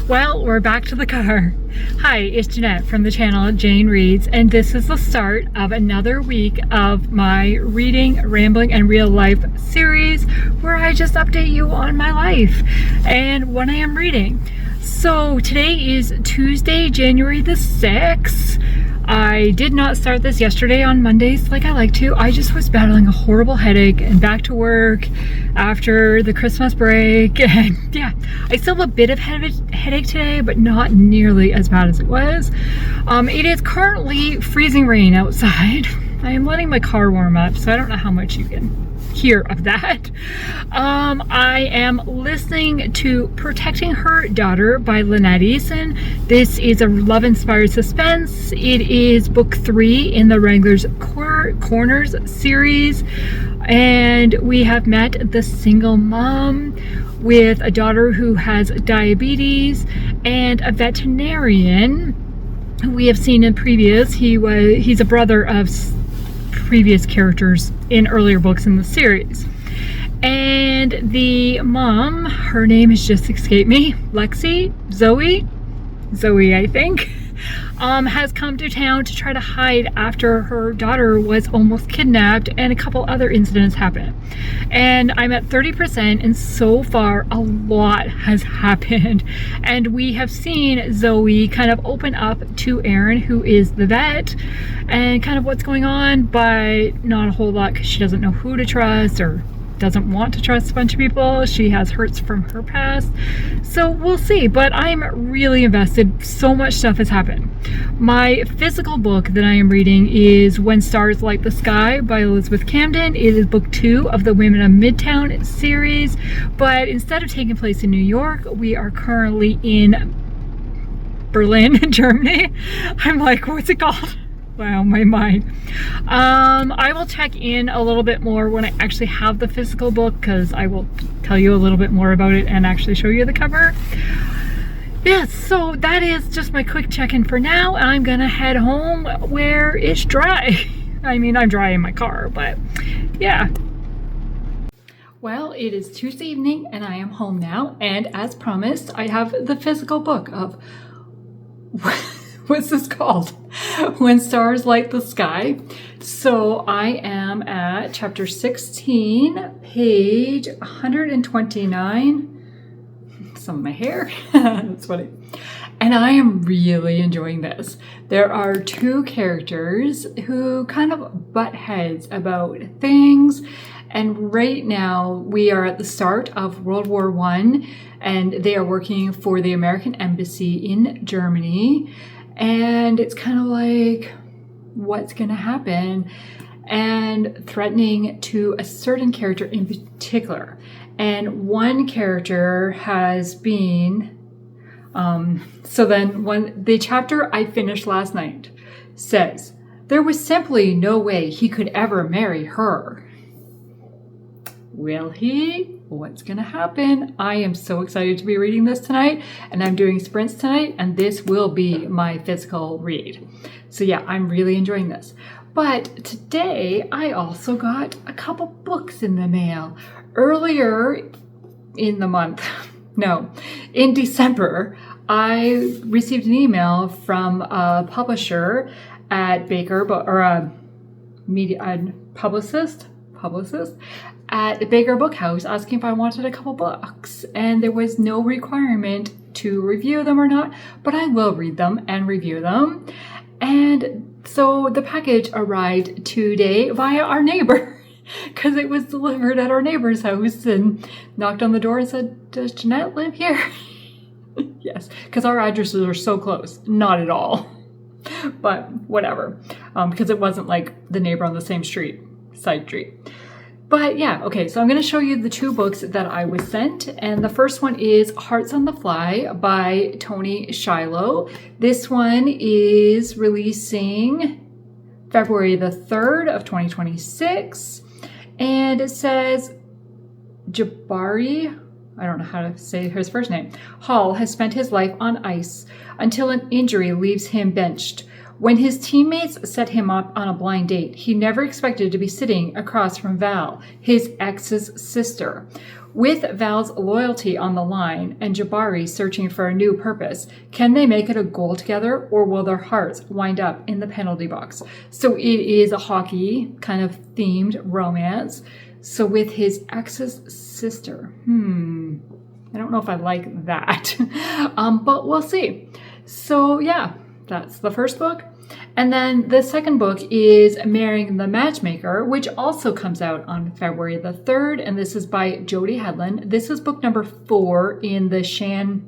Well, we're back to the car. Hi, it's Jeanette from the channel Jane Reads, and this is the start of another week of my reading, rambling, and real life series where I just update you on my life and what I am reading. So today is Tuesday, January the 6th. I did not start this yesterday on Mondays like I like to. I just was battling a horrible headache and back to work after the Christmas break. And yeah, I still have a bit of headache today, but not nearly as bad as it was. It is currently freezing rain outside. I am letting my car warm up, so I don't know how much you can hear of that. I am listening to Protecting Her Daughter by Lynette Eason. This is a love-inspired suspense. It is book 3 in the Wrangler's Corners series, and we have met the single mom with a daughter who has diabetes and a veterinarian who we have seen in previous. He's a brother of previous characters in earlier books in the series. And the mom, her name has just escaped me, Zoe I think, has come to town to try to hide after her daughter was almost kidnapped and a couple other incidents happened. And I'm at 30%, and so far a lot has happened. And we have seen Zoe kind of open up to Aaron, who is the vet, and kind of what's going on, but not a whole lot because she doesn't know who to trust or doesn't want to trust a bunch of people. She has hurts from her past, so we'll see. But I'm really invested. So much stuff has happened. My physical book that I am reading is When Stars Light the Sky by Elizabeth Camden. It is book 2 of the Women of Midtown series, but instead of taking place in New York, we are currently in Berlin, Germany. I'm like, what's it called? Wow, my mind. I will check in a little bit more when I actually have the physical book, because I will tell you a little bit more about it and actually show you the cover. Yes, so that is just my quick check-in for now. I'm gonna head home where it's dry. I mean, I'm dry in my car, but yeah. Well, it is Tuesday evening and I am home now, and as promised, I have the physical book of what's this called? When Stars Light the Sky. So I am at chapter 16, page 129. Some of my hair. That's funny. And I am really enjoying this. There are 2 characters who kind of butt heads about things. And right now we are at the start of World War I, and they are working for the American Embassy in Germany. And it's kind of like, what's going to happen? And threatening to a certain character in particular. And one character has been, so then the chapter I finished last night says, there was simply no way he could ever marry her. Will he? What's gonna happen? I am so excited to be reading this tonight, and I'm doing sprints tonight, and this will be my physical read. So yeah, I'm really enjoying this. But today I also got a couple books in the mail. Earlier in the month, no, in December, I received an email from a publisher at publicist at the Baker Book House, asking if I wanted a couple books, and there was no requirement to review them or not, but I will read them and review them. And so the package arrived today via our neighbor, because it was delivered at our neighbor's house, and knocked on the door and said, does Jeanette live here? Yes, because our addresses are so close. Not at all, but whatever, because it wasn't like the neighbor on the same side street. But yeah, okay, so I'm going to show you the 2 books that I was sent. And the first one is Hearts on the Fly by Tony Shiloh. This one is releasing February the 3rd of 2026. And it says Jabari, I don't know how to say his first name, Hall has spent his life on ice until an injury leaves him benched. When his teammates set him up on a blind date, he never expected to be sitting across from Val, his ex's sister. With Val's loyalty on the line and Jabari searching for a new purpose, can they make it a goal together, or will their hearts wind up in the penalty box? So it is a hockey kind of themed romance. So with his ex's sister, I don't know if I like that, but we'll see. So yeah, that's the first book. And then the second book is Marrying the Matchmaker, which also comes out on February the 3rd. And this is by Jody Hedlund. This is book number 4 in the Shannon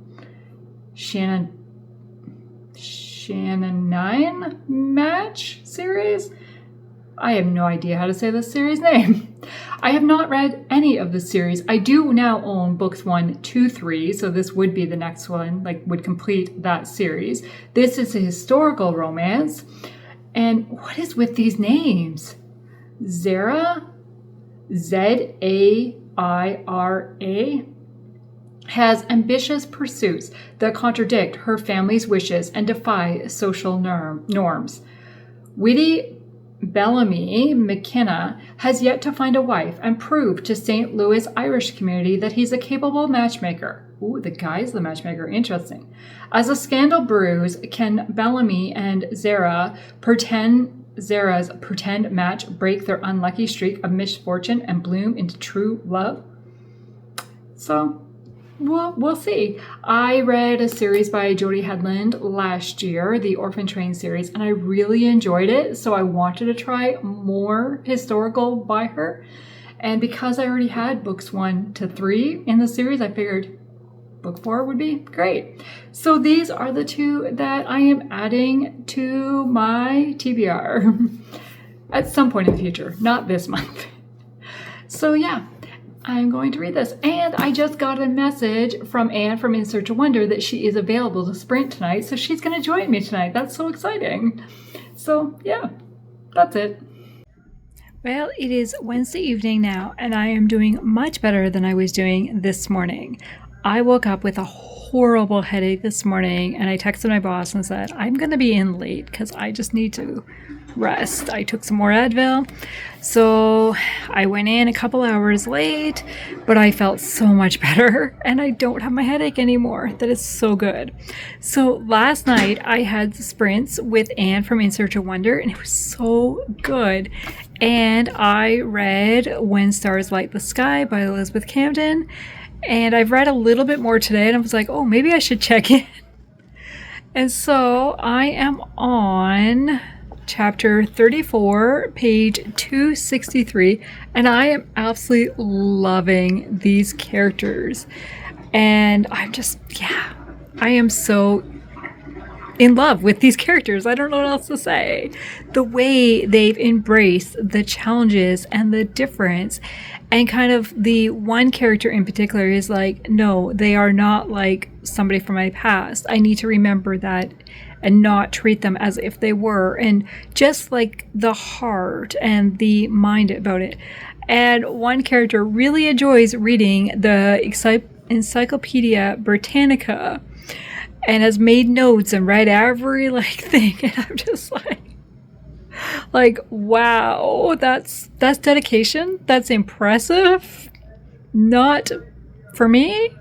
9 match series. I have no idea how to say this series name. I have not read any of the series. I do now own books 1, 2, 3, so this would be the next one, would complete that series. This is a historical romance. And what is with these names? Zara, Zaira, has ambitious pursuits that contradict her family's wishes and defy social norms. Witty Bellamy McKenna has yet to find a wife and prove to St. Louis Irish community that he's a capable matchmaker. Ooh, the guy's the matchmaker. Interesting. As a scandal brews, can Bellamy and Zara's pretend match break their unlucky streak of misfortune and bloom into true love? So, we'll see. I read a series by Jody Hedlund last year, the Orphan Train series, and I really enjoyed it. So I wanted to try more historical by her. And because I already had books 1 to 3 in the series, I figured book 4 would be great. So these are the 2 that I am adding to my TBR at some point in the future, not this month. So yeah, I'm going to read this. And I just got a message from Anne from In Search of Wonder that she is available to sprint tonight. So she's going to join me tonight. That's so exciting. So yeah, that's it. Well, it is Wednesday evening now, and I am doing much better than I was doing this morning. I woke up with a horrible headache this morning, and I texted my boss and said, I'm going to be in late because I just need to rest. I took some more Advil. So I went in a couple hours late, but I felt so much better, and I don't have my headache anymore. That is so good. So last night I had sprints with Anne from In Search of Wonder, and it was so good. And I read When Stars Light the Sky by Elizabeth Camden. And I've read a little bit more today, and I was like, oh, maybe I should check in. And so I am on chapter 34, page 263, and I am absolutely loving these characters. And I'm just, I am so in love with these characters. I don't know what else to say. The way they've embraced the challenges and the difference. And kind of the one character in particular is like, no, they are not like somebody from my past. I need to remember that and not treat them as if they were. And just like the heart and the mind about it. And one character really enjoys reading the Encyclopedia Britannica and has made notes and read every thing. And I'm just like, wow, that's dedication. That's impressive. Not for me.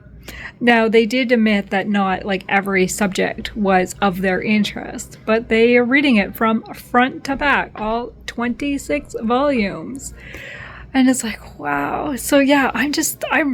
Now, they did admit that not every subject was of their interest, but they are reading it from front to back, all 26 volumes. And it's like, wow. So yeah, I'm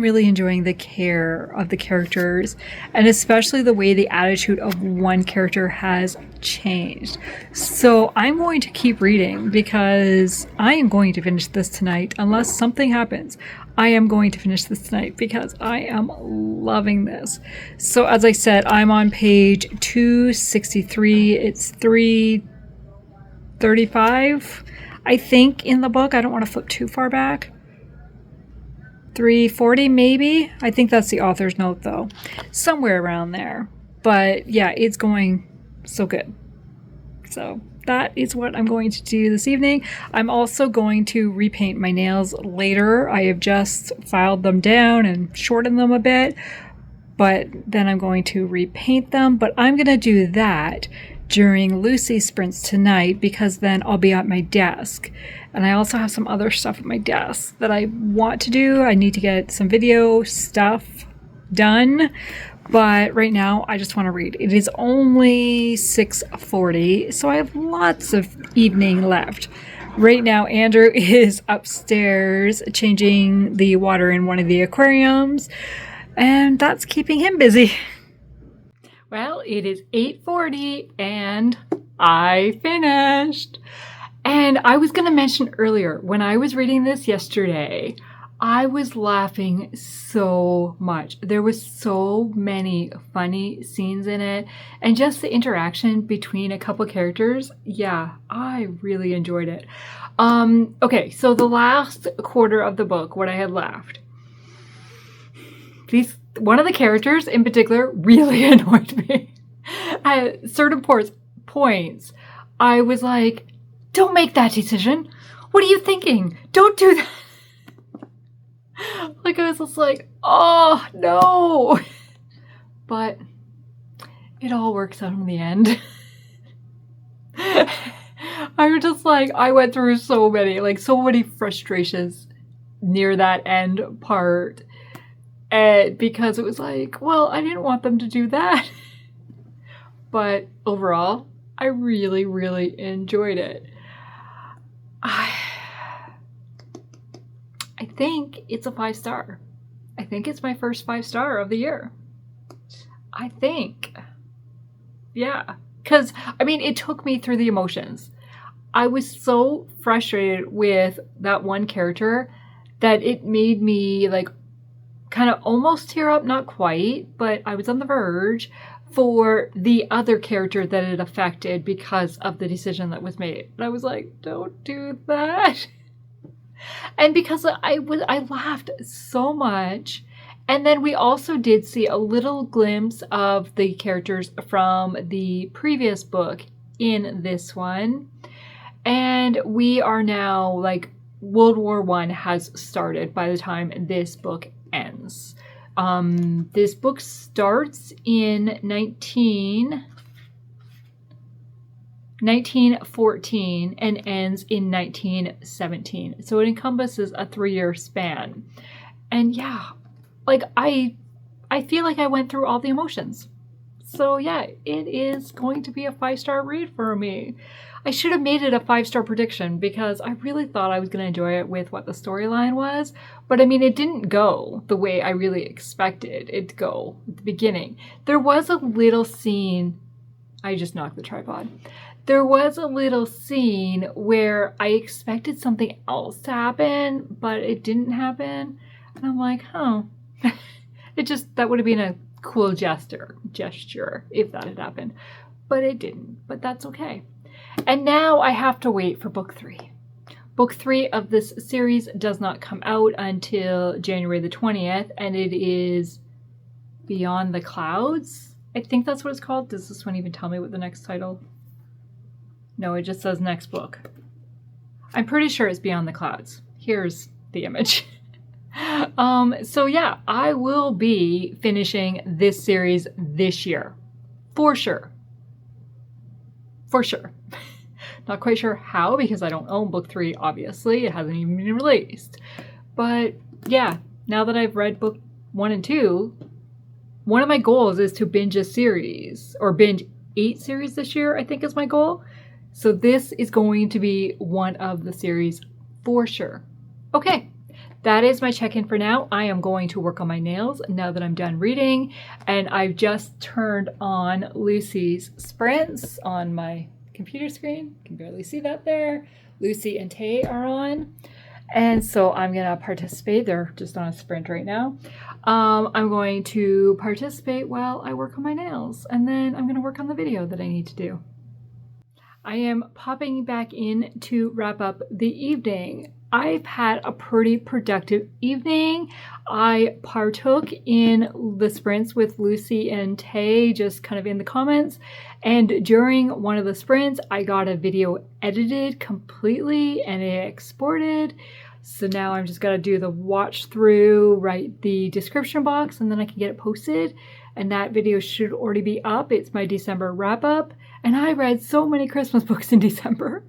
really enjoying the care of the characters, and especially the way the attitude of one character has changed. So I'm going to keep reading because I am going to finish this tonight unless something happens. I am going to finish this tonight because I am loving this. So as I said, I'm on page 263. It's 335. I think in the book. I don't want to flip too far back. 340 maybe. I think that's the author's note though. Somewhere around there. But yeah, it's going so good. So that is what I'm going to do this evening. I'm also going to repaint my nails later. I have just filed them down and shortened them a bit. But then I'm going to repaint them. But I'm going to do that during Lucy's sprints tonight because then I'll be at my desk. And I also have some other stuff at my desk that I want to do. I need to get some video stuff done. But right now, I just want to read. It is only 6:40, so I have lots of evening left. Right now, Andrew is upstairs changing the water in one of the aquariums, and that's keeping him busy. Well, it is 8:40, and I finished. And I was going to mention earlier, when I was reading this yesterday, I was laughing so much. There was so many funny scenes in it. And just the interaction between a couple characters. Yeah, I really enjoyed it. Okay, so the last quarter of the book, what I had left. One of the characters in particular really annoyed me. At certain points, I was like, don't make that decision. What are you thinking? Don't do that. Like, I was just like, oh, no. But it all works out in the end. I was just like, I went through so many frustrations near that end part. Because it was like, well, I didn't want them to do that. But overall, I really, really enjoyed it. I think it's a 5-star. I think it's my first 5-star of the year. I think. Yeah. Because, I mean, it took me through the emotions. I was so frustrated with that one character that it made me, like, kind of almost tear up. Not quite, but I was on the verge for the other character that it affected because of the decision that was made. And I was like, don't do that. And because I laughed so much. And then we also did see a little glimpse of the characters from the previous book in this one. And we are now, like, World War I has started by the time this book ends. This book starts in 1914 and ends in 1917. So it encompasses a 3-year span. And yeah, like I feel like I went through all the emotions. So yeah, it is going to be a 5-star read for me. I should have made it a 5-star prediction because I really thought I was going to enjoy it with what the storyline was. But I mean, it didn't go the way I really expected it to go at the beginning. There was a little scene. I just knocked the tripod. There was a little scene where I expected something else to happen, but it didn't happen. And I'm like, oh, that would have been a cool gesture if that had happened. But it didn't, but that's okay. And now I have to wait for book 3. Book 3 of this series does not come out until January the 20th, and it is Beyond the Clouds. I think that's what it's called. Does this one even tell me what the next title? No, it just says next book. I'm pretty sure it's Beyond the Clouds. Here's the image. So yeah, I will be finishing this series this year. For sure. For sure. Not quite sure how because I don't own book 3, obviously. It hasn't even been released. But yeah, now that I've read book 1 and 2, one of my goals is to binge a series, or binge 8 series this year, I think is my goal. So this is going to be one of the series for sure. Okay, that is my check-in for now. I am going to work on my nails now that I'm done reading. And I've just turned on Lucy's sprints on my computer screen. You can barely see that there. Lucy and Tay are on. And so I'm going to participate. They're just on a sprint right now. I'm going to participate while I work on my nails. And then I'm going to work on the video that I need to do. I am popping back in to wrap up the evening. I've had a pretty productive evening. I partook in the sprints with Lucy and Tay, just kind of in the comments. And during one of the sprints, I got a video edited completely and it exported. So now I'm just gonna do the watch through, write the description box, and then I can get it posted. And that video should already be up. It's my December wrap up. And I read so many Christmas books in December.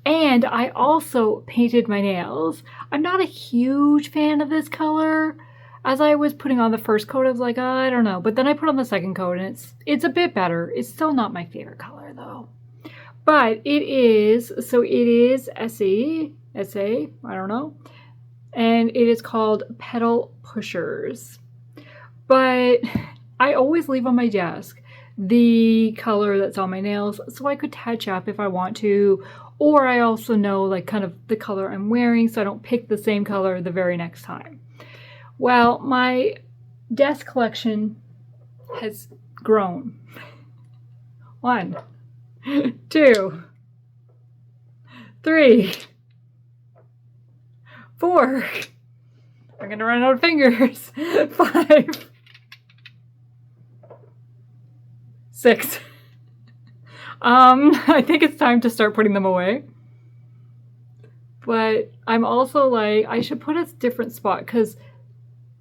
And I also painted my nails. I'm not a huge fan of this color. As I was putting on the first coat, I was like, I don't know. But then I put on the second coat and it's a bit better. It's still not my favorite color though. But it is SE, I don't know. And it is called Petal Pushers. But I always leave on my desk the color that's on my nails so I could touch up if I want to. Or I also know like kind of the color I'm wearing so I don't pick the same color the very next time. Well, my desk collection has grown. 1, 2, 3, 4. I'm gonna run out of fingers. 5, 6. I think it's time to start putting them away. But I'm also like, I should put a different spot because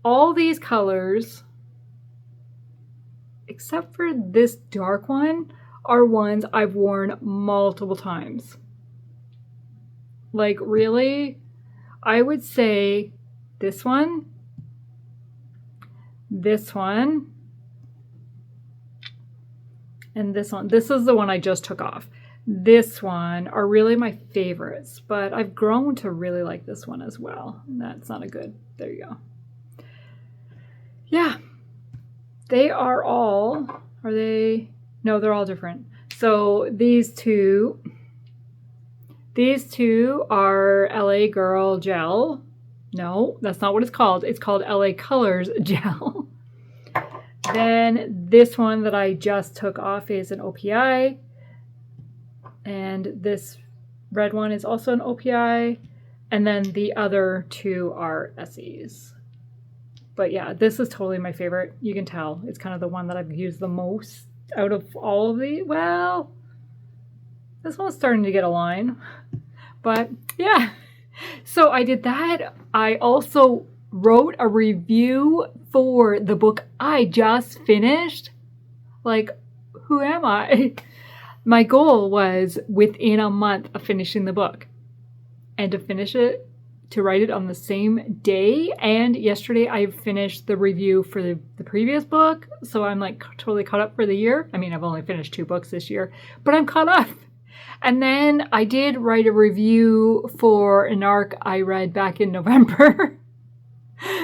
all these colors, except for this dark one, are ones I've worn multiple times. Like really, I would say this one, and this one. This is the one I just took off. This one are really my favorites, but I've grown to really like this one as well. That's not a good, there you go. Yeah, they are all, are they? No, they're all different. So these two are LA Girl Gel. No, that's not what it's called. It's called LA Colors Gel. Then this one that I just took off is an OPI. And this red one is also an OPI. And then the other two are SEs. But yeah, this is totally my favorite. You can tell. It's kind of the one that I've used the most out of all of the, well, this one's starting to get a line. But yeah, so I did that. I also wrote a review for the book I just finished. Like, who am I? My goal was within a month of finishing the book and to finish it, to write it on the same day. And yesterday I finished the review for the previous book. So I'm like totally caught up for the year. I mean, I've only finished 2 books this year, but I'm caught up. And then I did write a review for an arc I read back in November.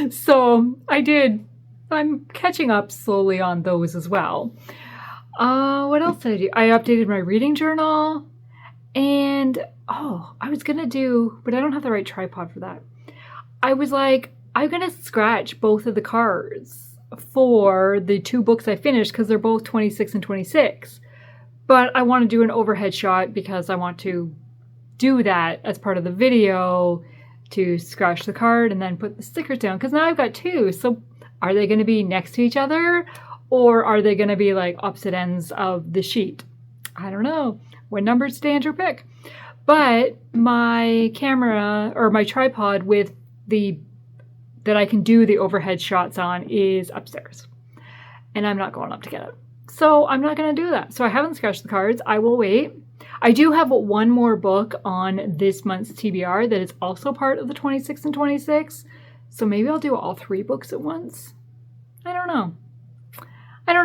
So I did. I'm catching up slowly on those as well. What else did I do? I updated my reading journal. And, I was going to do, but I don't have the right tripod for that. I was like, I'm going to scratch both of the cards for the 2 books I finished because they're both 26 and 26. But I want to do an overhead shot because I want to do that as part of the video to scratch the card and then put the stickers down. Because now I've got 2. So are they going to be next to each other? Or are they going to be like opposite ends of the sheet? I don't know. What number stand your pick? But my camera or my tripod with that I can do the overhead shots on is upstairs. And I'm not going up to get it. So I'm not going to do that. So I haven't scratched the cards. I will wait. I do have one more book on this month's TBR that is also part of the 26 and 26. So maybe I'll do all 3 books at once. I don't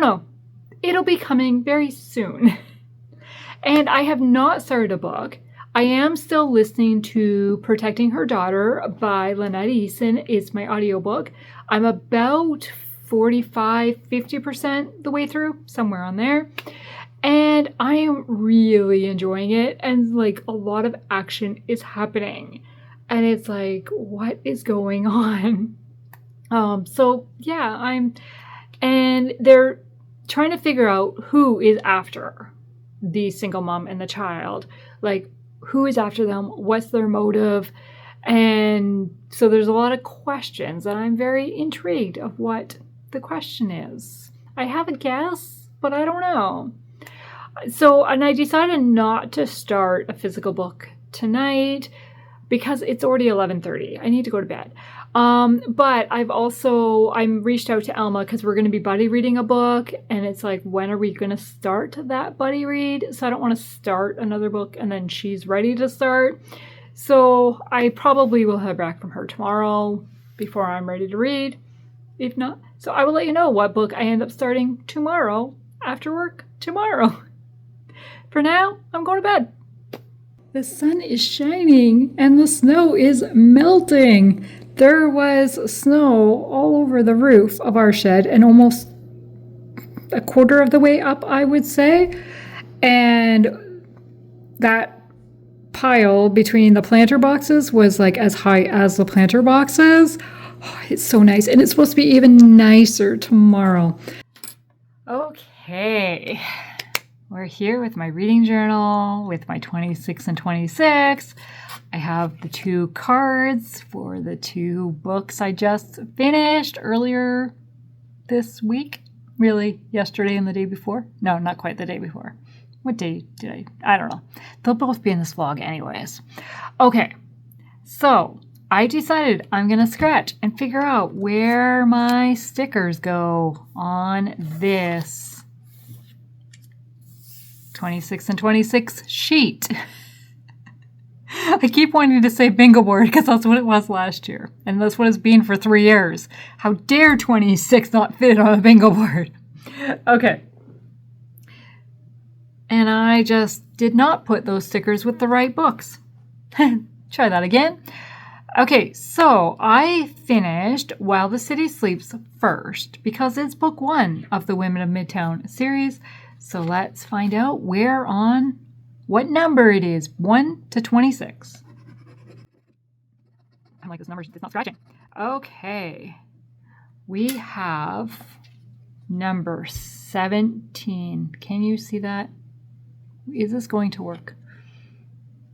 know. It'll be coming very soon. And I have not started a book. I am still listening to Protecting Her Daughter by Lynette Eason. It's my audiobook. I'm about 45-50% the way through, somewhere on there. And I am really enjoying it. And like a lot of action is happening. And it's like, what is going on? So yeah, and they're trying to figure out who is after the single mom and the child. Like, who is after them? What's their motive? And so there's a lot of questions, and I'm very intrigued of what the question is. I have a guess, but I don't know. So, and I decided not to start a physical book tonight because it's already 11:30. I need to go to bed. But I'm reached out to Alma because we're going to be buddy reading a book, and it's like, when are we going to start that buddy read? So I don't want to start another book and then she's ready to start. So I probably will hear back from her tomorrow before I'm ready to read. If not, so I will let you know what book I end up starting tomorrow after work tomorrow. For now, I'm going to bed. The sun is shining and the snow is melting. There was snow all over the roof of our shed and almost a quarter of the way up, I would say. And that pile between the planter boxes was like as high as the planter boxes. Oh, it's so nice. And it's supposed to be even nicer tomorrow. Okay. We're here with my reading journal with my 26 and 26. I have the 2 cards for the 2 books I just finished earlier this week. Really, yesterday and the day before? No, not quite the day before. What day did I don't know. They'll both be in this vlog anyways. Okay, so I decided I'm going to scratch and figure out where my stickers go on this 26 and 26 sheet. I keep wanting to say bingo board because that's what it was last year. And that's what it's been for 3 years. How dare 26 not fit on a bingo board? Okay. And I just did not put those stickers with the right books. Try that again. Okay, so I finished While the City Sleeps first because it's book 1 of the Women of Midtown series. So let's find out what number it is, 1 to 26. I'm like, this number, it's not scratching. Okay, we have number 17. Can you see that? Is this going to work?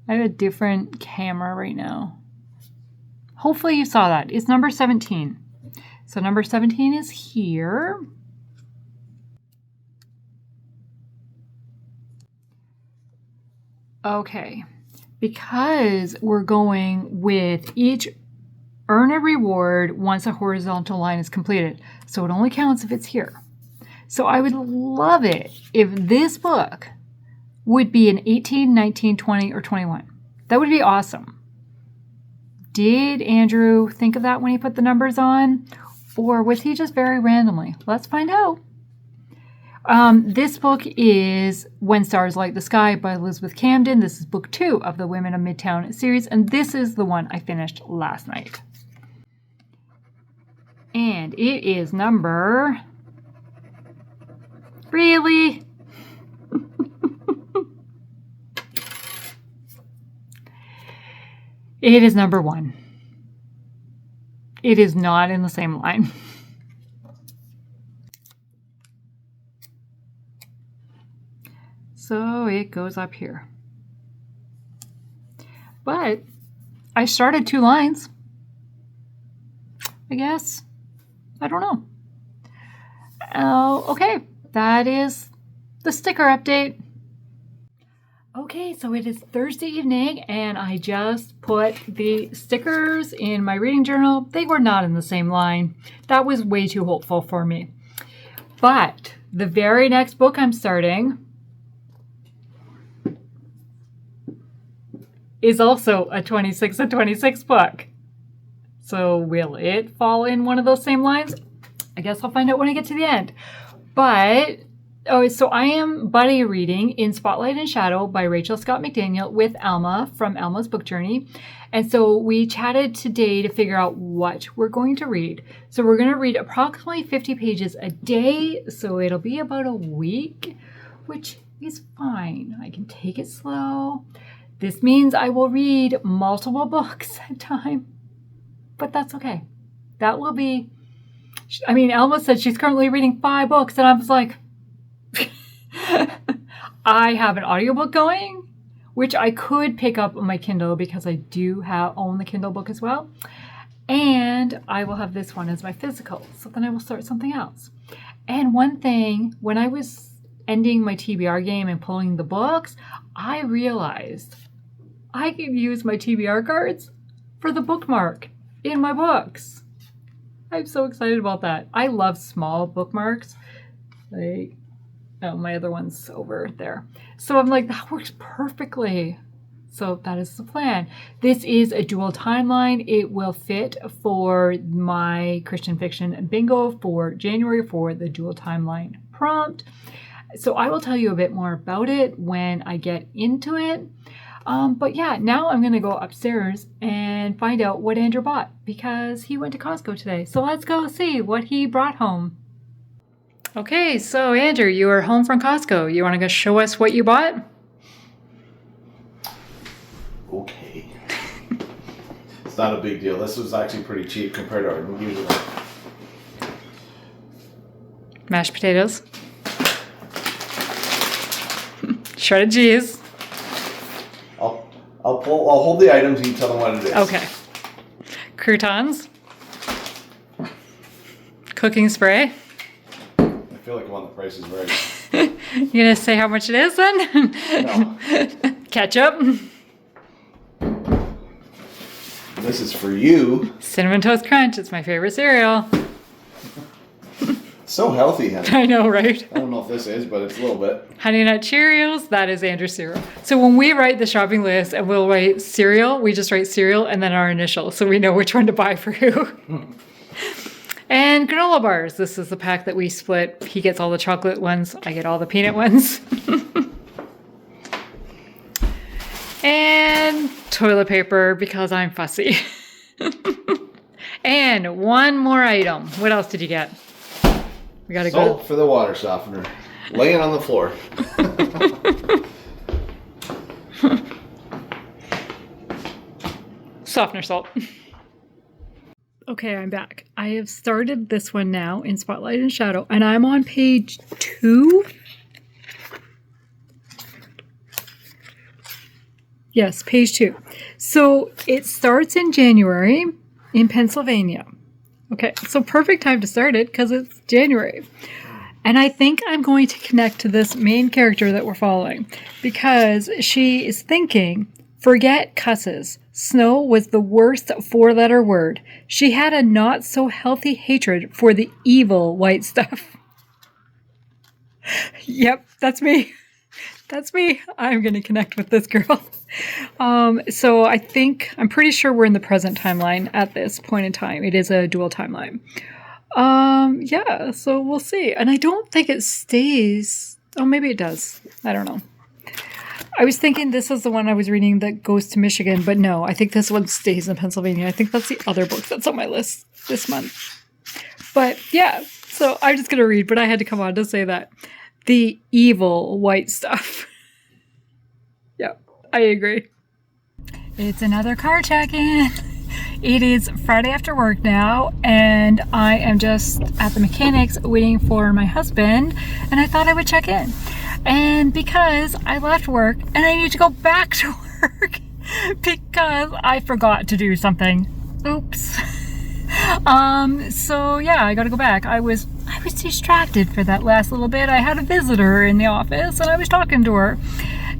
I have a different camera right now. Hopefully you saw that. It's number 17. So number 17 is here. Okay, because we're going with each earn a reward once a horizontal line is completed. So it only counts if it's here. So I would love it if this book would be an 18, 19, 20, or 21. That would be awesome. Did Andrew think of that when he put the numbers on? Or was he just very randomly? Let's find out. This book is When Stars Light the Sky by Elizabeth Camden. This is book 2 of the Women of Midtown series, and this is the one I finished last night. And it is number... Really? It is number 1. It is not in the same line. So it goes up here. But I started 2 lines. I guess. I don't know. Okay, that is the sticker update. Okay, so it is Thursday evening and I just put the stickers in my reading journal. They were not in the same line. That was way too hopeful for me. But the very next book I'm starting is also a 26 and 26 book. So will it fall in one of those same lines? I guess I'll find out when I get to the end. But, so I am buddy reading In Spotlight and Shadow by Rachel Scott McDaniel with Alma from Alma's Book Journey. And so we chatted today to figure out what we're going to read. So we're going to read approximately 50 pages a day. So it'll be about a week, which is fine. I can take it slow. This means I will read multiple books at a time, but that's okay. That will be, Alma said she's currently reading 5 books, and I was like, I have an audiobook going, which I could pick up on my Kindle because I do own the Kindle book as well. And I will have this one as my physical, so then I will start something else. And one thing, when I was ending my TBR game and pulling the books, I realized I can use my TBR cards for the bookmark in my books. I'm so excited about that. I love small bookmarks. Like, oh, my other one's over there. So I'm like, that works perfectly. So that is the plan. This is a dual timeline. It will fit for my Christian fiction bingo for January for the dual timeline prompt. So I will tell you a bit more about it when I get into it. But yeah, now I'm going to go upstairs and find out what Andrew bought because he went to Costco today. So let's go see what he brought home. Okay, so Andrew, you are home from Costco. You want to go show us what you bought? Okay. It's not a big deal. This was actually pretty cheap compared to our usual. Mashed potatoes. Shredded cheese. I'll hold the items and you tell them what it is. Okay. Croutons. Cooking spray. I feel like I'm on the Price is Right. You gonna say how much it is then? No. Ketchup. This is for you. Cinnamon Toast Crunch. It's my favorite cereal. So healthy, honey. I know, right? I don't know if this is, but it's a little bit. Honey Nut Cheerios, that is Andrew's cereal. So when we write the shopping list and we'll write cereal, we just write cereal and then our initial, so we know which one to buy for who. And granola bars. This is the pack that we split. He gets all the chocolate ones. I get all the peanut ones. And toilet paper because I'm fussy. And one more item. What else did you get? We gotta go. Salt for the water softener. Laying on the floor. Softener salt. Okay, I'm back. I have started this one now in Spotlight and Shadow, and I'm on page 2. Yes, page 2. So it starts in January in Pennsylvania. Okay, so perfect time to start it because it's January. And I think I'm going to connect to this main character that we're following because she is thinking, forget cusses. Snow was the worst 4-letter word. She had a not so healthy hatred for the evil white stuff. Yep, that's me. That's me. I'm going to connect with this girl. So I'm pretty sure we're in the present timeline at this point in time. It is a dual timeline. Yeah, so we'll see. And I don't think it stays. Oh, maybe it does. I don't know. I was thinking this is the one I was reading that goes to Michigan, but no, I think this one stays in Pennsylvania. I think that's the other book that's on my list this month. But yeah, so I'm just going to read, but I had to come on to say that. The evil white stuff. Yep, I agree. It's another car check-in. It is Friday after work now, and I am just at the mechanics waiting for my husband, and I thought I would check in. And because I left work, and I need to go back to work, because I forgot to do something. Oops. So yeah, I gotta go back. I was distracted for that last little bit. I had a visitor in the office and I was talking to her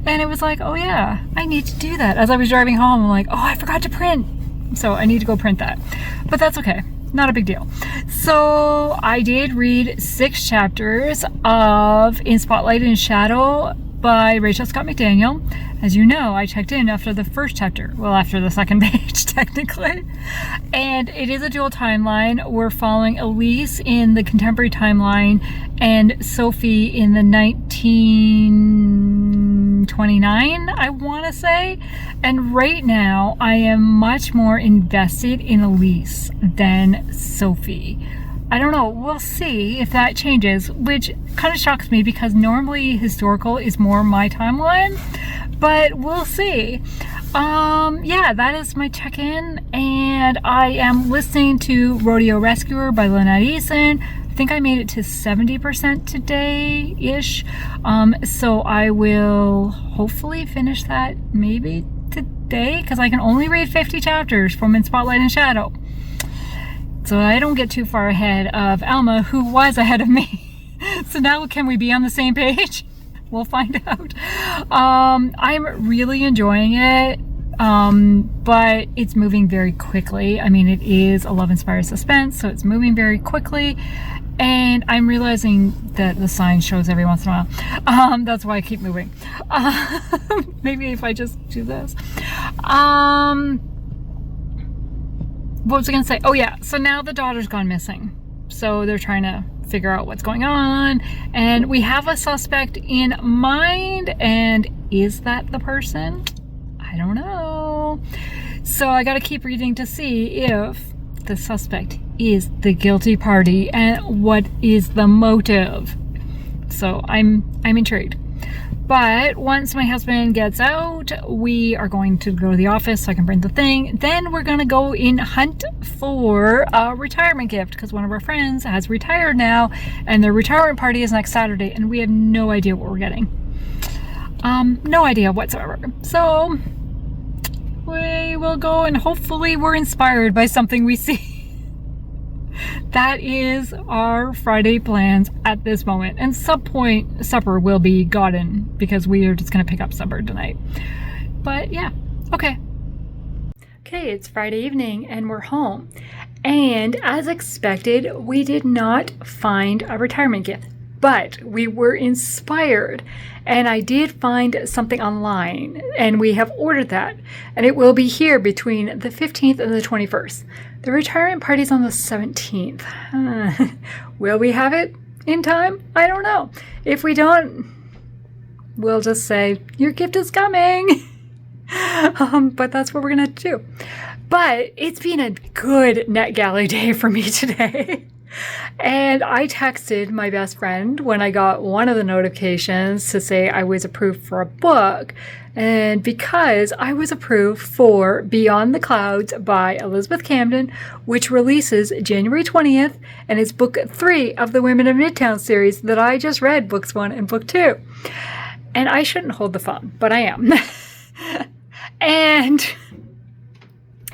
and it was like, oh yeah, I need to do that. As I was driving home, I'm like, oh, I forgot to print. So I need to go print that, but that's okay. Not a big deal. So I did read 6 chapters of In Spotlight and Shadow by Rachel Scott McDaniel. As you know, I checked in after the first chapter. Well, after the second page, technically. And it is a dual timeline. We're following Elise in the contemporary timeline and Sophie in the 1929, I want to say. And right now, I am much more invested in Elise than Sophie. I don't know, we'll see if that changes, which kind of shocks me because normally historical is more my timeline, but we'll see. Yeah, that is my check-in, and I am listening to Rodeo Rescuer by Lynette Eason. I think I made it to 70% today-ish, so I will hopefully finish that maybe today, because I can only read 50 chapters from In Spotlight and Shadow. So I don't get too far ahead of Alma, who was ahead of me. So now can we be on the same page? We'll find out. I'm really enjoying it. but it's moving very quickly. I mean, it is a love-inspired suspense, so it's moving very quickly. And I'm realizing that the sign shows every once in a while. That's why I keep moving. Maybe if I just do this. What was I gonna say? Oh yeah, so now the daughter's gone missing. So they're trying to figure out what's going on. And we have a suspect in mind. And is that the person? I don't know. So I gotta keep reading to see if the suspect is the guilty party and what is the motive. So I'm intrigued. But once my husband gets out, we are going to go to the office so I can bring the thing. Then we're going to go in hunt for a retirement gift because one of our friends has retired now and their retirement party is next Saturday and we have no idea what we're getting. No idea whatsoever. So we will go and hopefully we're inspired by something we see. That is our Friday plans at this moment. And some point, supper will be gotten because we are just going to pick up supper tonight. But yeah, okay. Okay, it's Friday evening and we're home. And as expected, we did not find a retirement gift. But we were inspired. And I did find something online. And we have ordered that. And it will be here between the 15th and the 21st. The retirement party's on the 17th. Will we have it in time? I don't know. If we don't, we'll just say, your gift is coming. But that's what we're going to do. But it's been a good NetGalley day for me today. And I texted my best friend when I got one of the notifications to say I was approved for a book. And because I was approved for Beyond the Clouds by Elizabeth Camden, which releases January 20th, and it's book 3 of the Women of Midtown series that I just read, books 1 and book 2. And I shouldn't hold the phone, but I am. And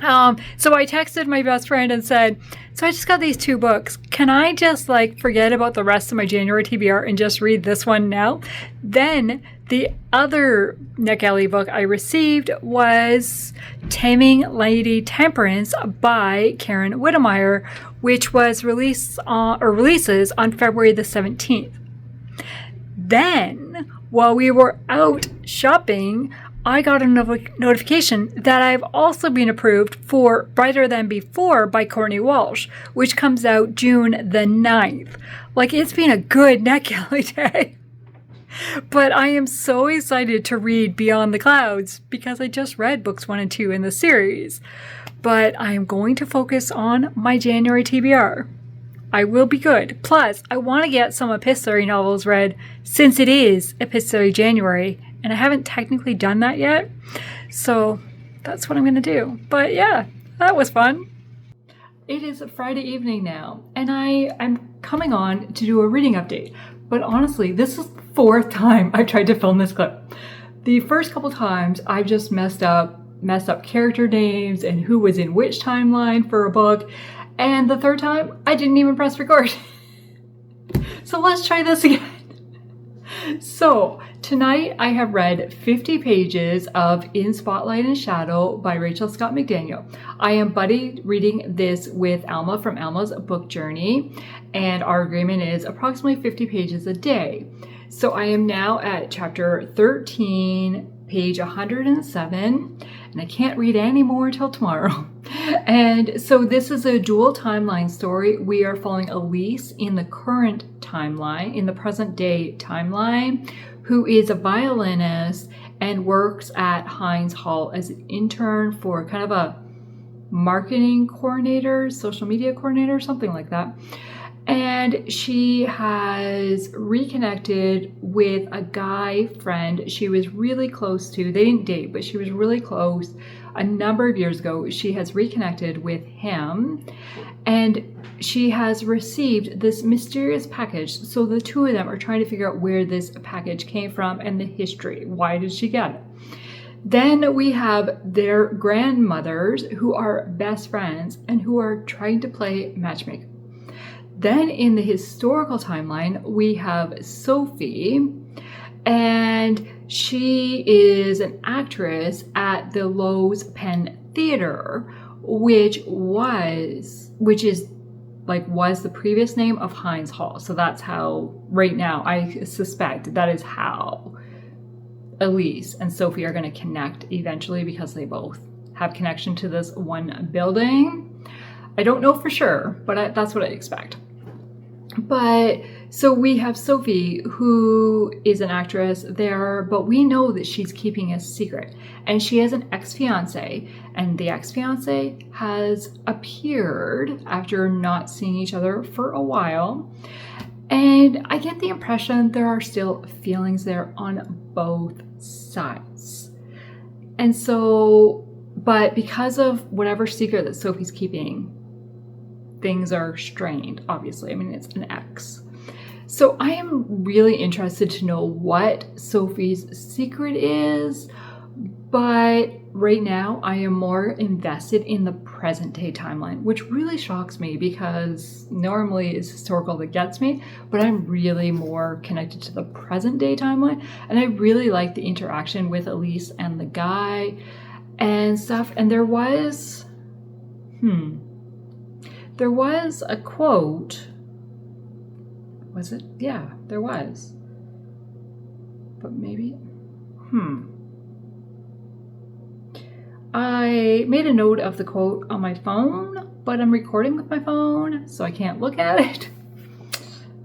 so I texted my best friend and said, so I just got these 2 books. Can I just forget about the rest of my January TBR and just read this one now? Then the other NetGalley book I received was Taming Lady Temperance by Karen Whittemire, which was releases on February the 17th. Then, while we were out shopping, I got a notification that I've also been approved for Brighter Than Before by Courtney Walsh, which comes out June the 9th. It's been a good NetGalley day. But I am so excited to read Beyond the Clouds because I just read books 1 and 2 in the series. But I am going to focus on my January TBR. I will be good. Plus, I want to get some epistolary novels read since it is Epistolary January. And I haven't technically done that yet. So that's what I'm going to do. But yeah, that was fun. It is Friday evening now. And I am coming on to do a reading update. But honestly, this is the 4th time I've tried to film this clip. The first couple times I've just messed up character names and who was in which timeline for a book. And the 3rd time, I didn't even press record. So let's try this again. So tonight I have read 50 pages of In Spotlight and Shadow by Rachel Scott McDaniel. I am buddy reading this with Alma from Alma's Book Journey, and our agreement is approximately 50 pages a day. So I am now at chapter 13, page 107, and I can't read any more until tomorrow. And so this is a dual timeline story. We are following Elise in the current timeline, in the present day timeline, who is a violinist and works at Hines Hall as an intern for kind of a marketing coordinator, social media coordinator, something like that. And she has reconnected with a guy friend she was really close to. They didn't date, but she was really close. A number of years ago, she has reconnected with him, and she has received this mysterious package. So the two of them are trying to figure out where this package came from and the history. Why did she get it? Then we have their grandmothers who are best friends and who are trying to play matchmaker. Then in the historical timeline, we have Sophie, And she is an actress at the Lowe's Penn Theater, which is was the previous name of Heinz Hall. So that's how, right now, I suspect that is how Elise and Sophie are going to connect eventually, because they both have connection to this one building. I don't know for sure, but that's what I expect. But so we have Sophie, who is an actress there, but we know that she's keeping a secret. And she has an ex-fiance, and the ex-fiance has appeared after not seeing each other for a while. And I get the impression there are still feelings there on both sides. And so, but because of whatever secret that Sophie's keeping, things are strained, obviously. I mean, it's an ex. So I am really interested to know what Sophie's secret is, but right now I am more invested in the present day timeline, which really shocks me because normally it's historical that gets me, but I'm really more connected to the present day timeline. And I really like the interaction with Elise and the guy and stuff. And there was a quote. Was it? Yeah, there was. But maybe, I made a note of the quote on my phone, but I'm recording with my phone, so I can't look at it.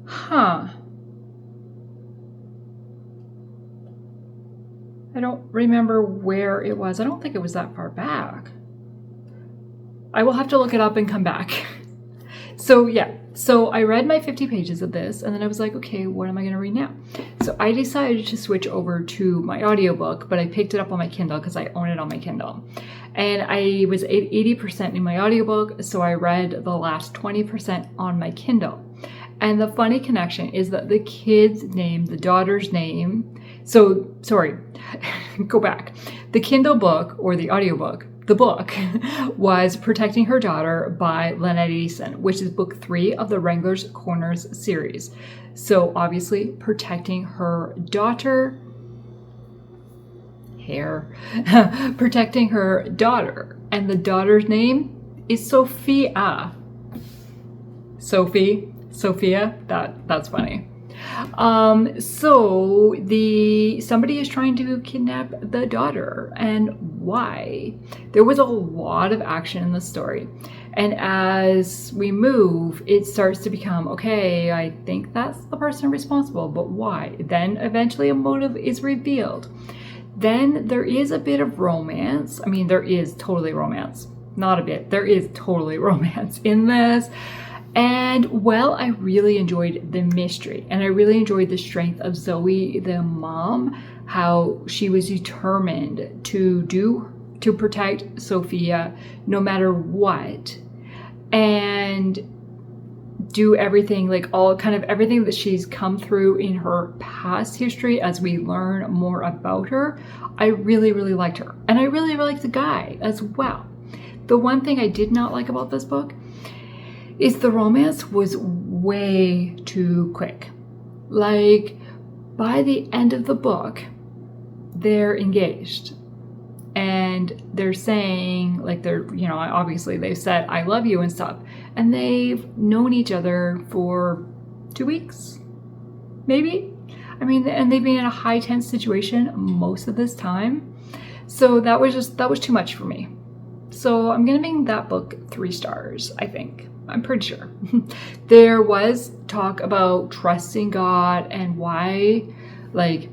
I don't remember where it was. I don't think it was that far back. I will have to look it up and come back. So I read my 50 pages of this, and then I was like, okay, what am I going to read now? So I decided to switch over to my audiobook, but I picked it up on my Kindle because I own it on my Kindle. And I was at 80% in my audiobook, so I read the last 20% on my Kindle. And the funny connection is that the kid's name, the daughter's name, so, sorry, go back. The Kindle book, or the audiobook, the book was Protecting Her Daughter by Lynette Eason, which is book 3 of the Wrangler's Corners series. So obviously protecting her daughter, protecting her daughter. And the daughter's name is Sophia. Sophia, that's funny. So somebody is trying to kidnap the daughter, and why? There was a lot of action in the story, and as we move, it starts to become, okay, I think that's the person responsible, but why? Then eventually a motive is revealed. Then there is a bit of romance. I mean, there is totally romance. Not a bit. There is totally romance in this. And well, I really enjoyed the mystery, and I really enjoyed the strength of Zoe, the mom, how she was determined to protect Sophia no matter what, and do everything, like everything that she's come through in her past history as we learn more about her. I really, really liked her, and I really liked the guy as well. The one thing I did not like about this book is the romance was way too quick. Like, by the end of the book, they're engaged. And they're saying, like, obviously they've said, I love you and stuff. And they've known each other for 2 weeks, maybe? I mean, and they've been in a high tense situation most of this time. So that was too much for me. So I'm giving that book 3 stars, I think. I'm pretty sure. There was talk about trusting God and why, like,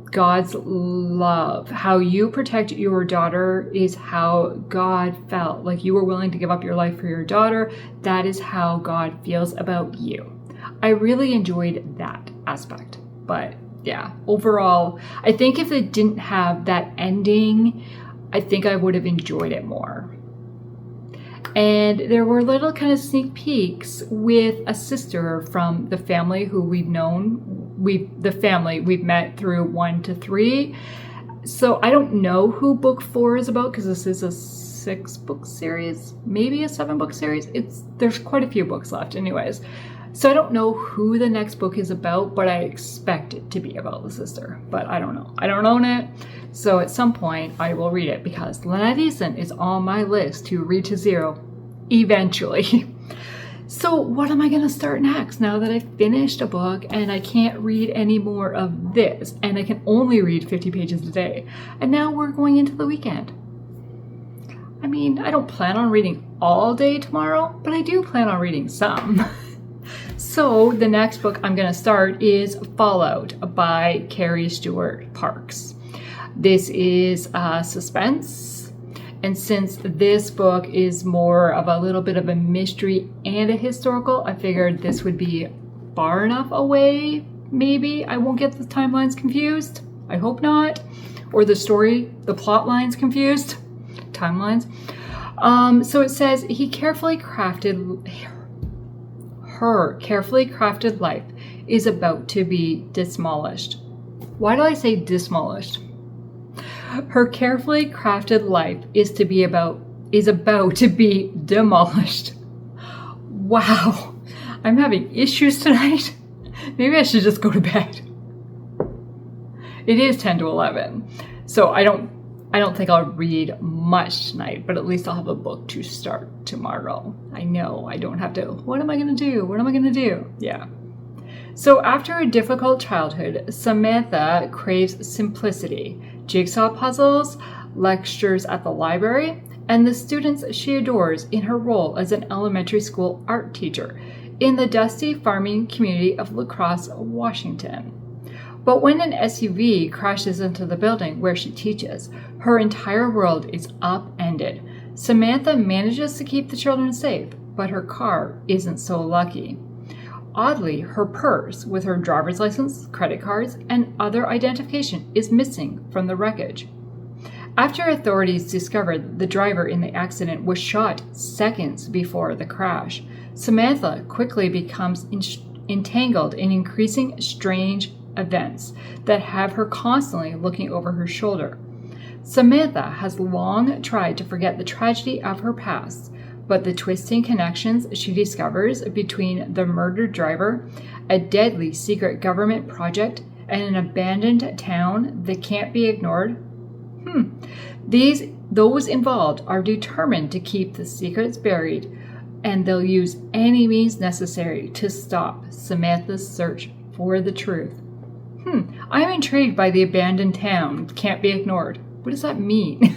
God's love, how you protect your daughter is how God felt. Like, you were willing to give up your life for your daughter. That is how God feels about you. I really enjoyed that aspect. But yeah, overall, I think if it didn't have that ending, I think I would have enjoyed it more. And there were little kind of sneak peeks with a sister from the family who we've met through 1 to 3. So I don't know who book 4 is about, because this is a 6-book series, maybe a 7-book series. There's quite a few books left anyways. So I don't know who the next book is about, but I expect it to be about the sister. But I don't know. I don't own it. So at some point I will read it because Lynette Eason is on my list to read to zero eventually. So what am I going to start next now that I've finished a book and I can't read any more of this and I can only read 50 pages a day? And now we're going into the weekend. I mean, I don't plan on reading all day tomorrow, but I do plan on reading some. So the next book I'm going to start is Fallout by Carrie Stuart Parks. This is suspense. And since this book is more of a little bit of a mystery and a historical, I figured this would be far enough away. Maybe I won't get the timelines confused. I hope not. Or the plot lines confused. Timelines. So it says, her carefully crafted life is about to be demolished. Why do I say demolished? Her carefully crafted life is about to be demolished. Wow, I'm having issues tonight. Maybe I should just go to bed. It is 10 to 11, so I don't think I'll read much tonight, but at least I'll have a book to start tomorrow. I know I don't have to, what am I gonna do? What am I gonna do? Yeah. So after a difficult childhood, Samantha craves simplicity, jigsaw puzzles, lectures at the library, and the students she adores in her role as an elementary school art teacher in the dusty farming community of La Crosse, Washington. But when an SUV crashes into the building where she teaches, her entire world is upended. Samantha manages to keep the children safe, but her car isn't so lucky. Oddly, her purse with her driver's license, credit cards, and other identification is missing from the wreckage. After authorities discovered the driver in the accident was shot seconds before the crash, Samantha quickly becomes entangled in increasing strange events that have her constantly looking over her shoulder. Samantha has long tried to forget the tragedy of her past, but the twisting connections she discovers between the murdered driver, a deadly secret government project, and an abandoned town that can't be ignored. Those involved are determined to keep the secrets buried, and they'll use any means necessary to stop Samantha's search for the truth. I'm intrigued by the abandoned town can't be ignored. What does that mean?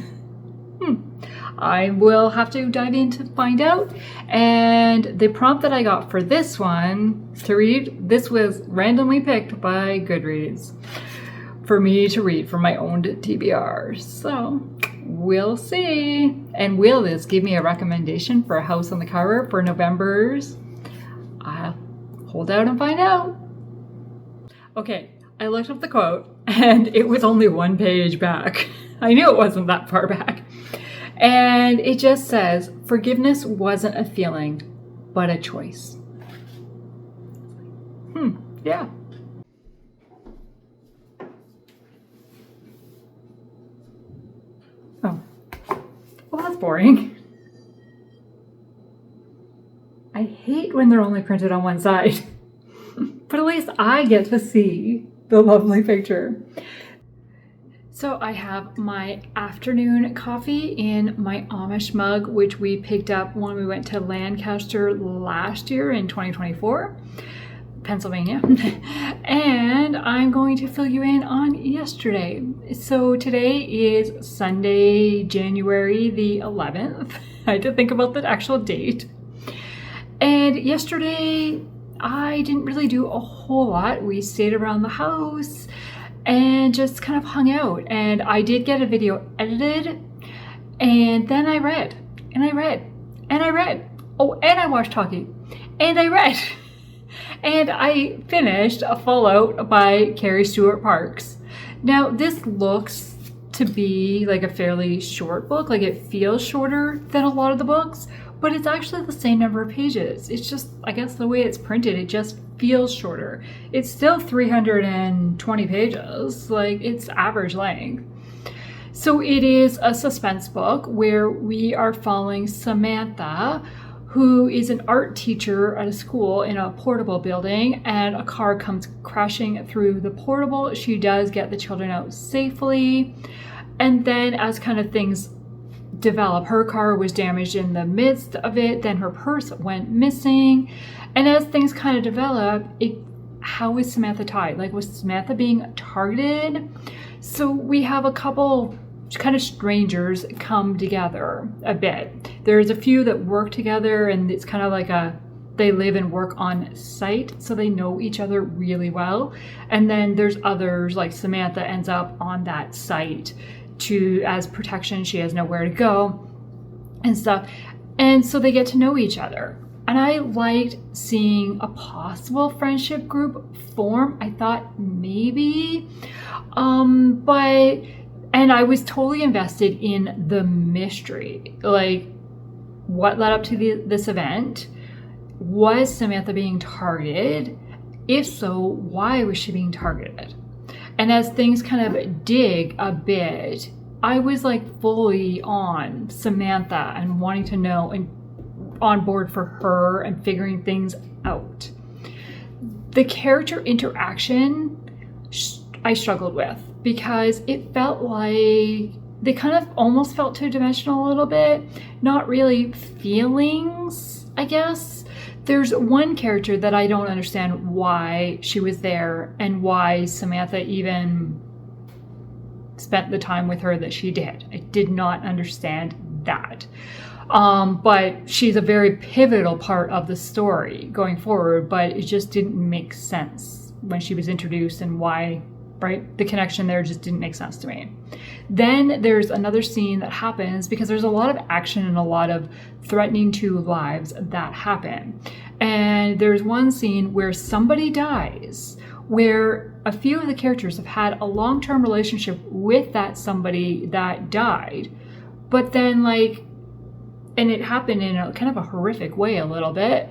I will have to dive in to find out. And the prompt that I got for this one to read, this was randomly picked by Goodreads for me to read for my own TBR. So we'll see. And will this give me a recommendation for a house on the cover for November's? I'll hold out and find out. Okay, I looked up the quote and it was only one page back. I knew it wasn't that far back. And it just says, forgiveness wasn't a feeling, but a choice. Yeah. Oh. Well, that's boring. I hate when they're only printed on one side. But at least I get to see the lovely picture. So I have my afternoon coffee in my Amish mug, which we picked up when we went to Lancaster last year in 2024, Pennsylvania. And I'm going to fill you in on yesterday. So today is Sunday, January the 11th. I had to think about the actual date. And yesterday, I didn't really do a whole lot. We stayed around the house and just kind of hung out. And I did get a video edited, and then I read, and I read, and I read. Oh, and I watched hockey, and I read. And I finished a Fallout by Carrie Stuart Parks. Now, this looks to be like a fairly short book. Like, it feels shorter than a lot of the books, but it's actually the same number of pages. It's just, I guess the way it's printed, it just feels shorter. It's still 320 pages, like it's average length. So it is a suspense book where we are following Samantha, who is an art teacher at a school in a portable building, and a car comes crashing through the portable. She does get the children out safely. And then as kind of things develop, her car was damaged in the midst of it, then her purse went missing. And as things kind of develop, how was Samantha tied? Like, was Samantha being targeted? So we have a couple kind of strangers come together a bit. There's a few that work together, and it's kind of like they live and work on site, so they know each other really well. And then there's others, like Samantha ends up on that site as protection. She has nowhere to go and stuff. And so they get to know each other. And I liked seeing a possible friendship group form. I thought maybe, and I was totally invested in the mystery. Like, what led up to this event? Was Samantha being targeted? If so, why was she being targeted? And as things kind of dig a bit, I was like fully on Samantha and wanting to know and on board for her and figuring things out. The character interaction I struggled with, because it felt like they kind of almost felt two-dimensional a little bit. Not really feelings, I guess. There's one character that I don't understand why she was there and why Samantha even spent the time with her that she did. I did not understand that. But she's a very pivotal part of the story going forward, but it just didn't make sense when she was introduced and why, right? The connection there just didn't make sense to me. Then there's another scene that happens because there's a lot of action and a lot of threatening to lives that happen. And there's one scene where somebody dies, where a few of the characters have had a long-term relationship with that somebody that died, but then and it happened in a kind of a horrific way a little bit,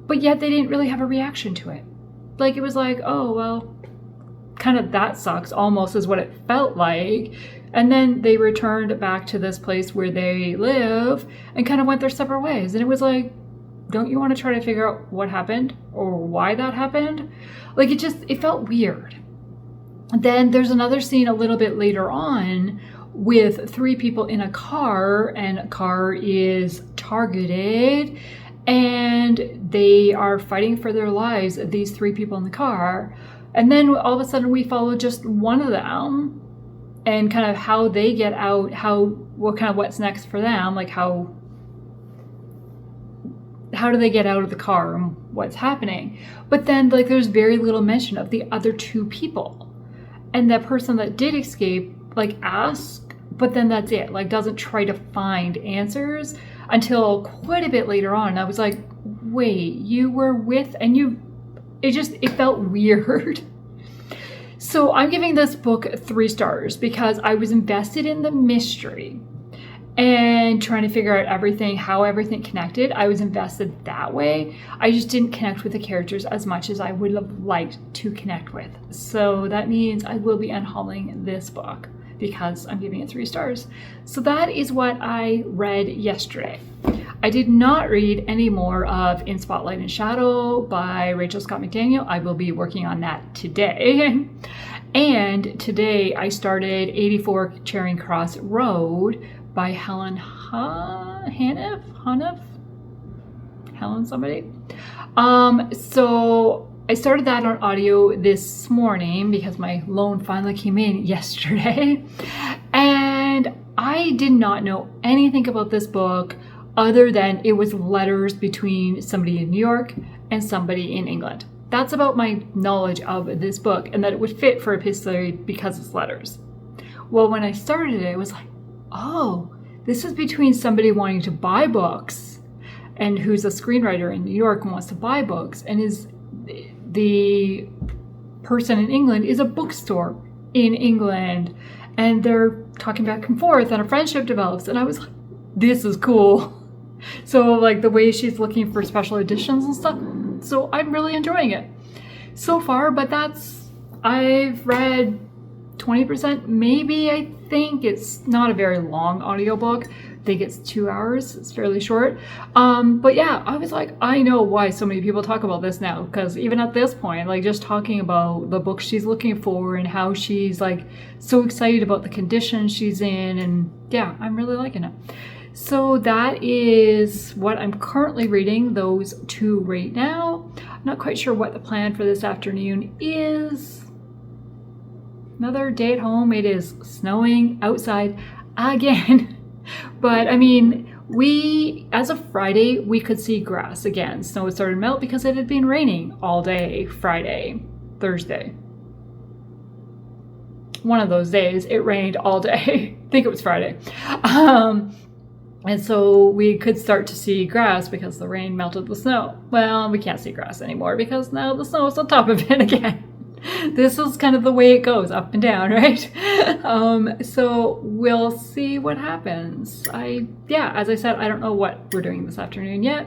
but yet they didn't really have a reaction to it. Like, it was like, oh, well, kind of that sucks almost is what it felt like. And then they returned back to this place where they live and kind of went their separate ways. And it was like, don't you want to try to figure out what happened or why that happened? Like, it felt weird. Then there's another scene a little bit later on with 3 people in a car, and a car is targeted, and they are fighting for their lives, these 3 people in the car. And then all of a sudden we follow just one of them and kind of how they get out, what's next for them, like how do they get out of the car and what's happening. But then there's very little mention of the other 2 people. And that person that did escape asks, but then that's it, doesn't try to find answers until quite a bit later on. I was like, wait, you were with, and it felt weird. So I'm giving this book 3 stars because I was invested in the mystery and trying to figure out how everything connected. I was invested that way. I just didn't connect with the characters as much as I would have liked to connect with. So that means I will be unhauling this book because I'm giving it 3 stars. So that is what I read yesterday. I did not read any more of In Spotlight and Shadow by Rachel Scott McDaniel. I will be working on that today. And today I started 84 Charing Cross Road by Helen somebody. So I started that on audio this morning because my loan finally came in yesterday. And I did not know anything about this book other than it was letters between somebody in New York and somebody in England. That's about my knowledge of this book, and that it would fit for epistolary because it's letters. Well, when I started it was like, oh, this is between somebody wanting to buy books and who's a screenwriter in New York and wants to buy books, and is the person in England is a bookstore in England, and they're talking back and forth and a friendship develops. And I was like, this is cool. So the way she's looking for special editions and stuff. So I'm really enjoying it so far, but I've read 20%, maybe. I think it's not a very long audiobook, think it's 2 hours. It's fairly short. But yeah, I was like, I know why so many people talk about this now, because even at this point, like just talking about the book she's looking for and how she's like so excited about the condition she's in, and yeah, I'm really liking it. So that is what I'm currently reading, those two right now. I'm not quite sure what the plan for this afternoon is. Another day at home. It is snowing outside again. But I mean, as of Friday, we could see grass again. Snow had started to melt because it had been raining all day Friday, Thursday. One of those days, it rained all day. I think it was Friday. And so we could start to see grass because the rain melted the snow. Well, we can't see grass anymore because now the snow is on top of it again. This is kind of the way it goes, up and down, right? So we'll see what happens. As I said, I don't know what we're doing this afternoon yet.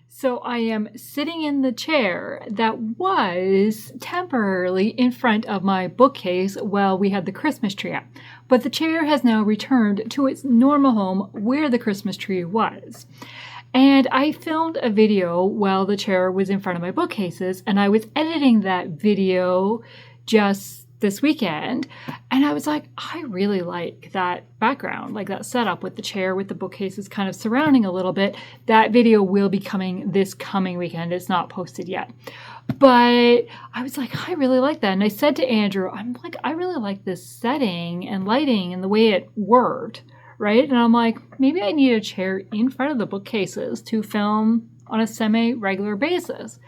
So I am sitting in the chair that was temporarily in front of my bookcase while we had the Christmas tree up. But the chair has now returned to its normal home where the Christmas tree was. And I filmed a video while the chair was in front of my bookcases, and I was editing that video just this weekend, and I was like, I really like that background, like that setup with the chair with the bookcases kind of surrounding a little bit. That video will be coming this coming weekend. It's not posted yet. But I was like, I really like that. And I said to Andrew, I'm like, I really like this setting and lighting and the way it worked, right? And I'm like, maybe I need a chair in front of the bookcases to film on a semi-regular basis.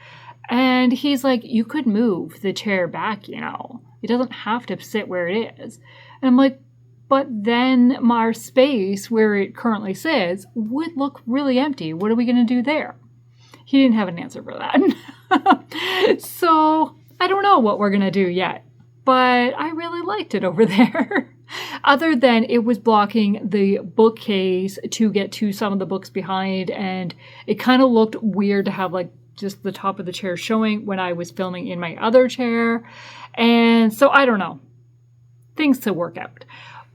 And he's like, you could move the chair back, you know. It doesn't have to sit where it is. And I'm like, but then our space where it currently sits would look really empty. What are we going to do there? He didn't have an answer for that. So I don't know what we're going to do yet. But I really liked it over there. Other than it was blocking the bookcase to get to some of the books behind. And it kind of looked weird to have like just the top of the chair showing when I was filming in my other chair. And so I don't know. Things to work out.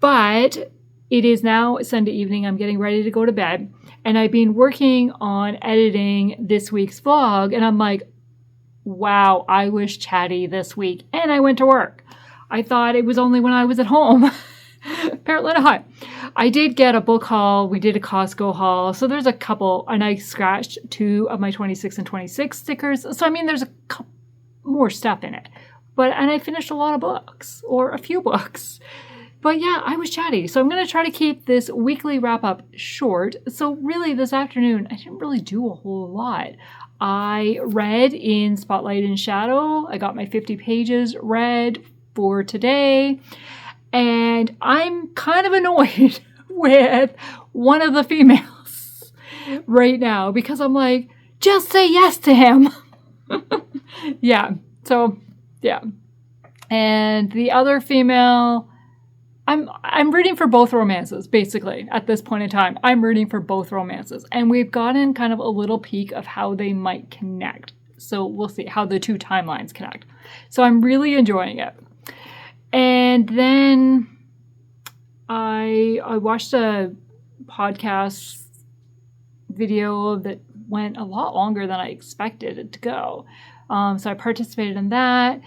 But it is now Sunday evening. I'm getting ready to go to bed. And I've been working on editing this week's vlog. And I'm like, wow, I was chatty this week. And I went to work. I thought it was only when I was at home. Apparently not. I did get a book haul. We did a Costco haul. So there's a couple, and I scratched 2 of my 26 and 26 stickers. So I mean, there's a couple more stuff in it. And I finished a lot of books, or a few books. But yeah, I was chatty. So I'm going to try to keep this weekly wrap up short. So really this afternoon, I didn't really do a whole lot. I read in Spotlight and Shadow. I got my 50 pages read for today. And I'm kind of annoyed with one of the females right now because I'm like, just say yes to him. Yeah. So, yeah. And the other female, I'm rooting for both romances, basically, at this point in time. I'm rooting for both romances. And we've gotten kind of a little peek of how they might connect. So we'll see how the two timelines connect. So I'm really enjoying it. And then I watched a podcast video that went a lot longer than I expected it to go. So I participated in that.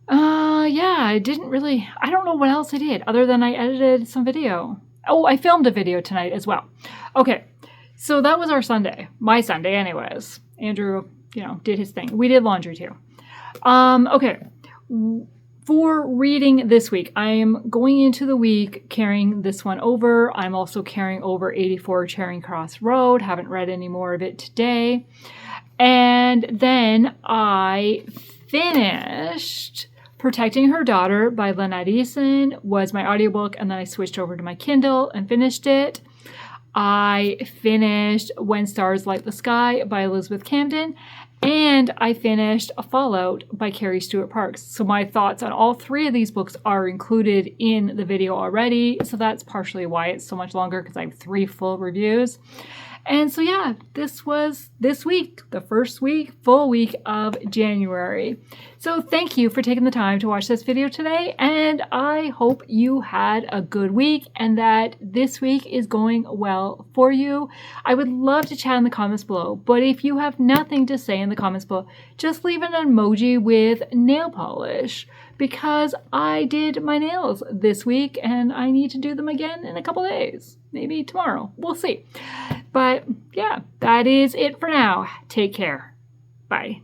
I don't know what else I did other than I edited some video. Oh, I filmed a video tonight as well. Okay, so that was our Sunday. My Sunday anyways. Andrew, did his thing. We did laundry too. Okay. For reading this week, I am going into the week carrying this one over. I'm also carrying over 84 Charing Cross Road. Haven't read any more of it today. And then I finished Protecting Her Daughter by Lynette Eason, was my audiobook, and then I switched over to my Kindle and finished it. I finished When Stars Light the Sky by Elizabeth Camden. And I finished Fallout by Carrie Stuart Parks. So my thoughts on all 3 of these books are included in the video already. So that's partially why it's so much longer, because I have 3 full reviews. And so yeah, this was this week, the first full week of January. So thank you for taking the time to watch this video today, and I hope you had a good week and that this week is going well for you. I would love to chat in the comments below, but if you have nothing to say in the comments below, just leave an emoji with nail polish, because I did my nails this week and I need to do them again in a couple days. Maybe tomorrow. We'll see. But yeah, that is it for now. Take care. Bye.